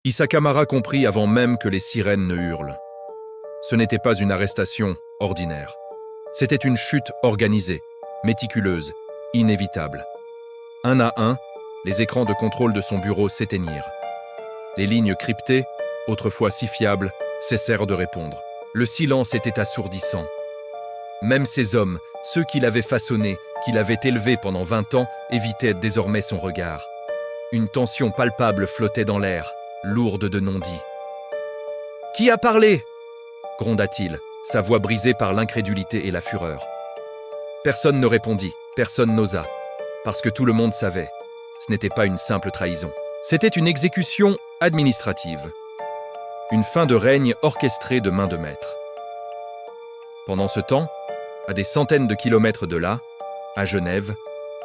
Issa Kamara comprit avant même que les sirènes ne hurlent. Ce n'était pas une arrestation ordinaire. C'était une chute organisée, méticuleuse, inévitable. Un à un, les écrans de contrôle de son bureau s'éteignirent. Les lignes cryptées, autrefois si fiables, cessèrent de répondre. Le silence était assourdissant. Même ces hommes, ceux qui l'avaient façonné, qui l'avaient élevé pendant 20 ans, évitaient désormais son regard. Une tension palpable flottait dans l'air, lourde de non-dits. « Qui a parlé ?» gronda-t-il, sa voix brisée par l'incrédulité et la fureur. Personne ne répondit, personne n'osa, parce que tout le monde savait. Ce n'était pas une simple trahison. C'était une exécution administrative. Une fin de règne orchestrée de main de maître. Pendant ce temps, à des centaines de kilomètres de là, à Genève,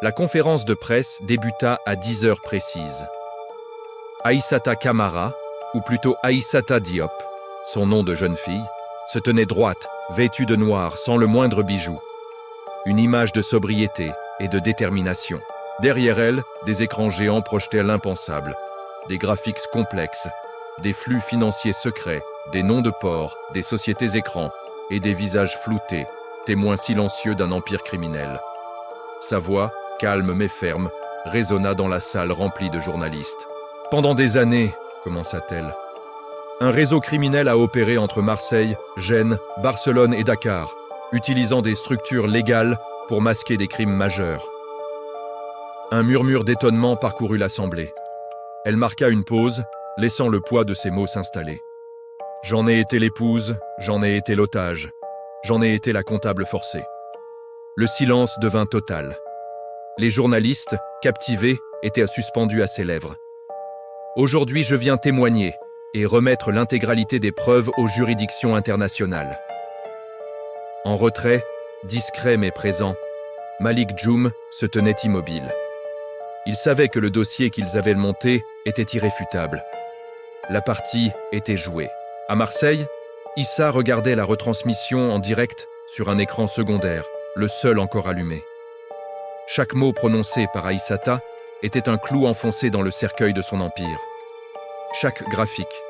la conférence de presse débuta à 10 heures précises. Aïssata Kamara, ou plutôt Aïssata Diop, son nom de jeune fille, se tenait droite, vêtue de noir, sans le moindre bijou. Une image de sobriété et de détermination. Derrière elle, des écrans géants projetaient l'impensable, des graphiques complexes, des flux financiers secrets, des noms de ports, des sociétés écrans et des visages floutés, témoins silencieux d'un empire criminel. Sa voix, calme mais ferme, résonna dans la salle remplie de journalistes. « Pendant des années, commença-t-elle, un réseau criminel a opéré entre Marseille, Gênes, Barcelone et Dakar, utilisant des structures légales pour masquer des crimes majeurs. » Un murmure d'étonnement parcourut l'assemblée. Elle marqua une pause, laissant le poids de ses mots s'installer. « J'en ai été l'épouse, j'en ai été l'otage, j'en ai été la comptable forcée. » Le silence devint total. Les journalistes, captivés, étaient suspendus à ses lèvres. « Aujourd'hui, je viens témoigner et remettre l'intégralité des preuves aux juridictions internationales. » En retrait, discret mais présent, Malik Djoum se tenait immobile. Il savait que le dossier qu'ils avaient monté était irréfutable. La partie était jouée. À Marseille, Issa regardait la retransmission en direct sur un écran secondaire, le seul encore allumé. Chaque mot prononcé par Aïssata était un clou enfoncé dans le cercueil de son empire. Chaque graphique,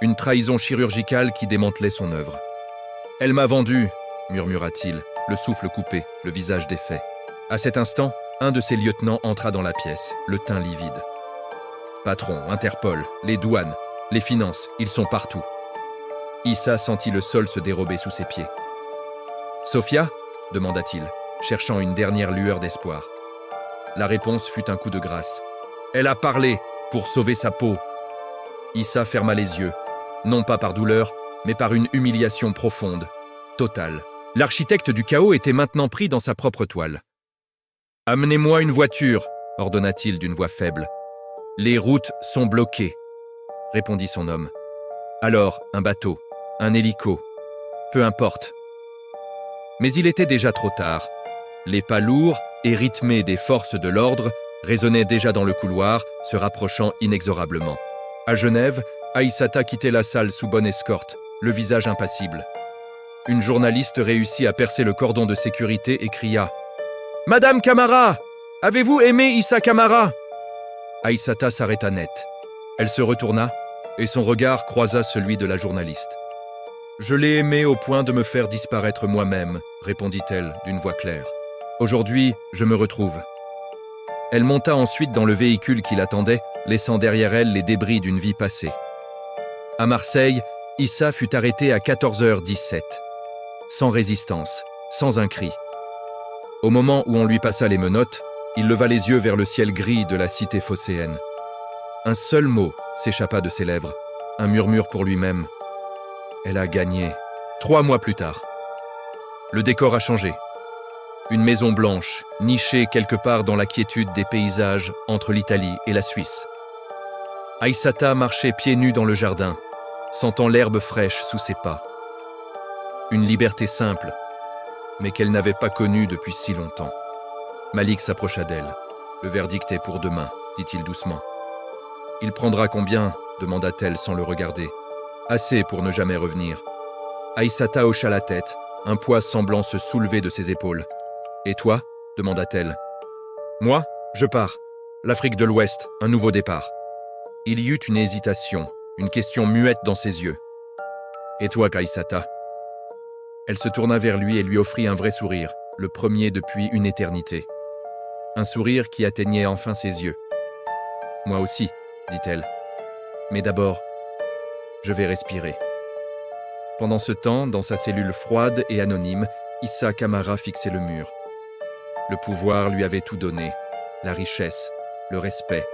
une trahison chirurgicale qui démantelait son œuvre. « Elle m'a vendu !» murmura-t-il, le souffle coupé, le visage défait. À cet instant, un de ses lieutenants entra dans la pièce, le teint livide. « Patron, Interpol, les douanes, les finances, ils sont partout. » Issa sentit le sol se dérober sous ses pieds. « Sophia ?» demanda-t-il, cherchant une dernière lueur d'espoir. La réponse fut un coup de grâce. « Elle a parlé pour sauver sa peau. » Issa ferma les yeux, non pas par douleur, mais par une humiliation profonde, totale. L'architecte du chaos était maintenant pris dans sa propre toile. « Amenez-moi une voiture !» ordonna-t-il d'une voix faible. « Les routes sont bloquées !» répondit son homme. « Alors, un bateau, un hélico, peu importe. » Mais il était déjà trop tard. Les pas lourds et rythmés des forces de l'ordre résonnaient déjà dans le couloir, se rapprochant inexorablement. À Genève, Aïssata quittait la salle sous bonne escorte, le visage impassible. Une journaliste réussit à percer le cordon de sécurité et cria « Madame Kamara, avez-vous aimé Issa Kamara ?» Aïssata s'arrêta net. Elle se retourna et son regard croisa celui de la journaliste. « Je l'ai aimé au point de me faire disparaître moi-même, » répondit-elle d'une voix claire. « Aujourd'hui, je me retrouve. » Elle monta ensuite dans le véhicule qui l'attendait, laissant derrière elle les débris d'une vie passée. À Marseille, Issa fut arrêté à 14h17. Sans résistance, sans un cri. Au moment où on lui passa les menottes, il leva les yeux vers le ciel gris de la cité phocéenne. Un seul mot s'échappa de ses lèvres, un murmure pour lui-même. Elle a gagné. 3 mois plus tard. Le décor a changé. Une maison blanche, nichée quelque part dans la quiétude des paysages entre l'Italie et la Suisse. Aïssata marchait pieds nus dans le jardin, sentant l'herbe fraîche sous ses pas. Une liberté simple, mais qu'elle n'avait pas connue depuis si longtemps. Malik s'approcha d'elle. « Le verdict est pour demain, » dit-il doucement. « Il prendra combien ?» demanda-t-elle sans le regarder. « Assez pour ne jamais revenir. » Aïssata hocha la tête, un poids semblant se soulever de ses épaules. « Et toi ?» demanda-t-elle. « Moi, je pars. L'Afrique de l'Ouest, un nouveau départ. » Il y eut une hésitation, une question muette dans ses yeux. « Et toi, Kaïsata ?» Elle se tourna vers lui et lui offrit un vrai sourire, le premier depuis une éternité. Un sourire qui atteignait enfin ses yeux. « Moi aussi, » dit-elle. « Mais d'abord, je vais respirer. » Pendant ce temps, dans sa cellule froide et anonyme, Issa Kamara fixait le mur. Le pouvoir lui avait tout donné, la richesse, le respect,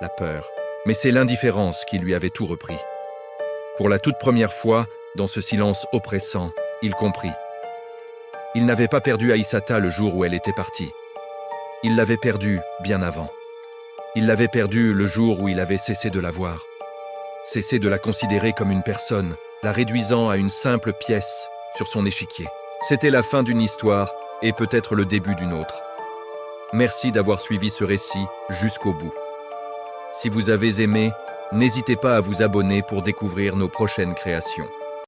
la peur. Mais c'est l'indifférence qui lui avait tout repris. Pour la toute première fois, dans ce silence oppressant, il comprit. Il n'avait pas perdu Aïssata le jour où elle était partie. Il l'avait perdue bien avant. Il l'avait perdue le jour où il avait cessé de la voir. Cessé de la considérer comme une personne, la réduisant à une simple pièce sur son échiquier. C'était la fin d'une histoire et peut-être le début d'une autre. Merci d'avoir suivi ce récit jusqu'au bout. Si vous avez aimé, n'hésitez pas à vous abonner pour découvrir nos prochaines créations.